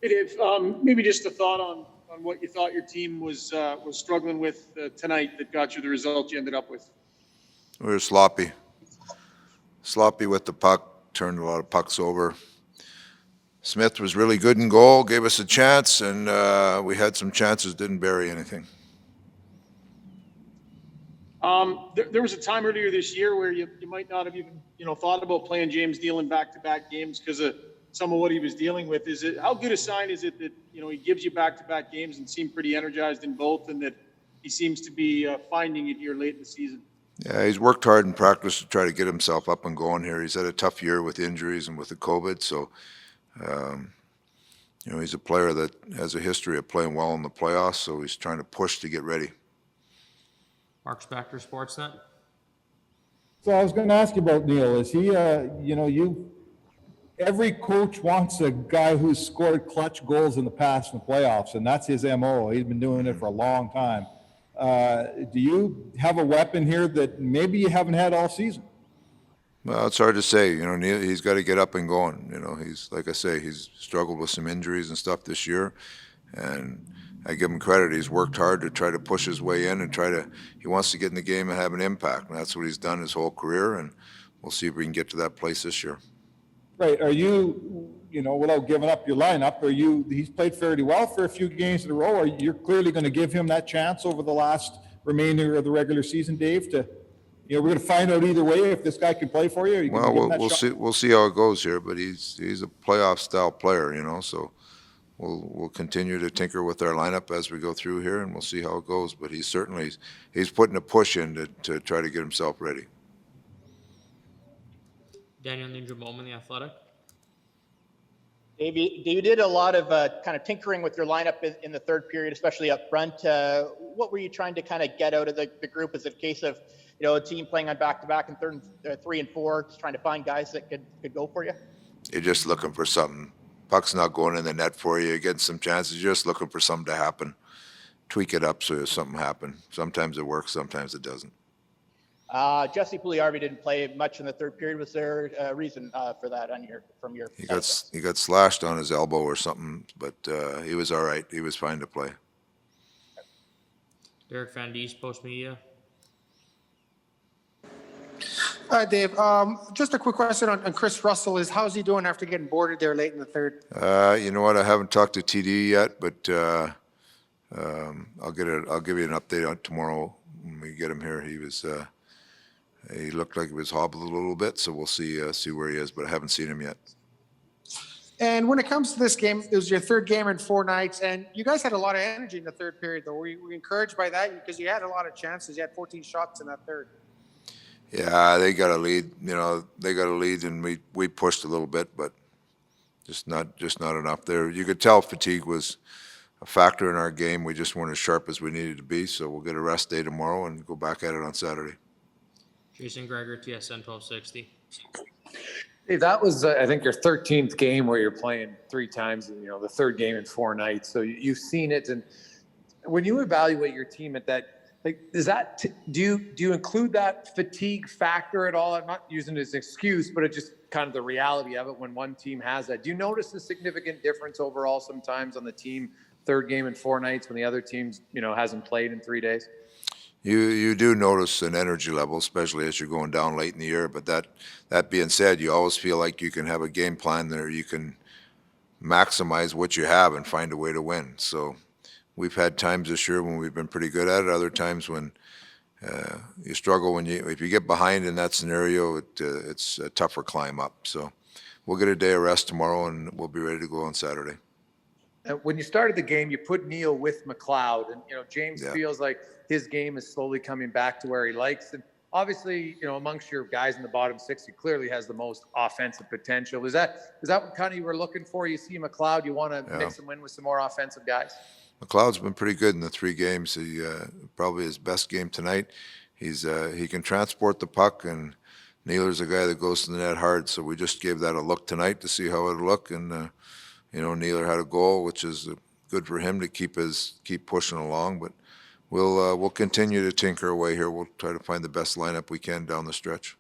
Hey, Dave, maybe just a thought on what you thought your team was struggling with tonight that got you the result you ended up with. We were sloppy with the puck, turned a lot of pucks over. Smith was really good in goal, gave us a chance, and we had some chances, didn't bury anything. There was a time earlier this year where you might not have even thought about playing James Neal in back-to-back games because of some of what he was dealing with. How good a sign is it that he gives you back-to-back games and seemed pretty energized in both, and that he seems to be finding it here late in the season? Yeah, he's worked hard in practice to try to get himself up and going here. He's had a tough year with injuries and with the COVID, so um, he's a player that has a history of playing well in the playoffs, so he's trying to push to get ready. Mark Spector, Sportsnet. So I was going to ask you about Neil. Is he, every coach wants a guy who's scored clutch goals in the past in the playoffs, and that's his MO. He's been doing it for a long time. Do you have a weapon here that maybe you haven't had all season? Well, it's hard to say. Neil, he's got to get up and going. He's, like I say, he's struggled with some injuries and stuff this year, and I give him credit. He's worked hard to try to push his way in and he wants to get in the game and have an impact, and that's what he's done his whole career, and we'll see if we can get to that place this year. Right. Are you, without giving up your lineup, he's played fairly well for a few games in a row. Are you clearly going to give him that chance over the last remainder of the regular season, Dave, we're going to find out either way if this guy can play for you? Well, we'll see how it goes here, but he's a playoff style player, so we'll continue to tinker with our lineup as we go through here, and we'll see how it goes. But he's putting a push in to try to get himself ready. Daniel Ninja Bowman, The Athletic. Dave, you did a lot of kind of tinkering with your lineup in the third period, especially up front. What were you trying to kind of get out of the group? Is it a case of a team playing on back-to-back and third, 3 and 4, just trying to find guys that could go for you? You're just looking for something. Puck's not going in the net for you. You're getting some chances. You're just looking for something to happen. Tweak it up so something happen. Sometimes it works, sometimes it doesn't. Jesse Puljujarvi didn't play much in the third period. Was there a reason for that from your? He got slashed on his elbow or something, but he was all right. He was fine to play. Derek Van Diest, Post Media. Hi, Dave. Just a quick question on Chris Russell. How's he doing after getting boarded there late in the third? You know what? I haven't talked to TD yet, but I'll give you an update on tomorrow when we get him here. He looked like he was hobbling a little bit, so we'll see where he is, but I haven't seen him yet. And when it comes to this game, it was your third game in 4 nights, and you guys had a lot of energy in the third period, though. Were you encouraged by that? Because you had a lot of chances. You had 14 shots in that third. Yeah, they got a lead. They got a lead, and we pushed a little bit, but just not enough there. You could tell fatigue was a factor in our game. We just weren't as sharp as we needed to be, so we'll get a rest day tomorrow and go back at it on Saturday. Jason Gregor, TSN 1260. Hey, that was, I think, your 13th game where you're playing 3 times, the third game in 4 nights. So you've seen it. And when you evaluate your team at that, do you include that fatigue factor at all? I'm not using it as an excuse, but it's just kind of the reality of it when one team has that. Do you notice a significant difference overall sometimes on the team third game in 4 nights when the other teams, hasn't played in 3 days? You do notice an energy level, especially as you're going down late in the year. But that being said, you always feel like you can have a game plan there. You can maximize what you have and find a way to win. So we've had times this year when we've been pretty good at it. Other times when you struggle if you get behind in that scenario, it's a tougher climb up. So we'll get a day of rest tomorrow and we'll be ready to go on Saturday. When you started the game, you put Neil with McLeod, and James feels like his game is slowly coming back to where he likes. And obviously, amongst your guys in the bottom 6, he clearly has the most offensive potential. Is that what kind of you were looking for? You see McLeod, you want to mix him in with some more offensive guys? McLeod's been pretty good in the 3 games. He probably his best game tonight. He can transport the puck, and Neeler's a guy that goes to the net hard. So we just gave that a look tonight to see how it'll look, and Neeler had a goal, which is good for him to keep pushing along. But we'll continue to tinker away here. We'll try to find the best lineup we can down the stretch.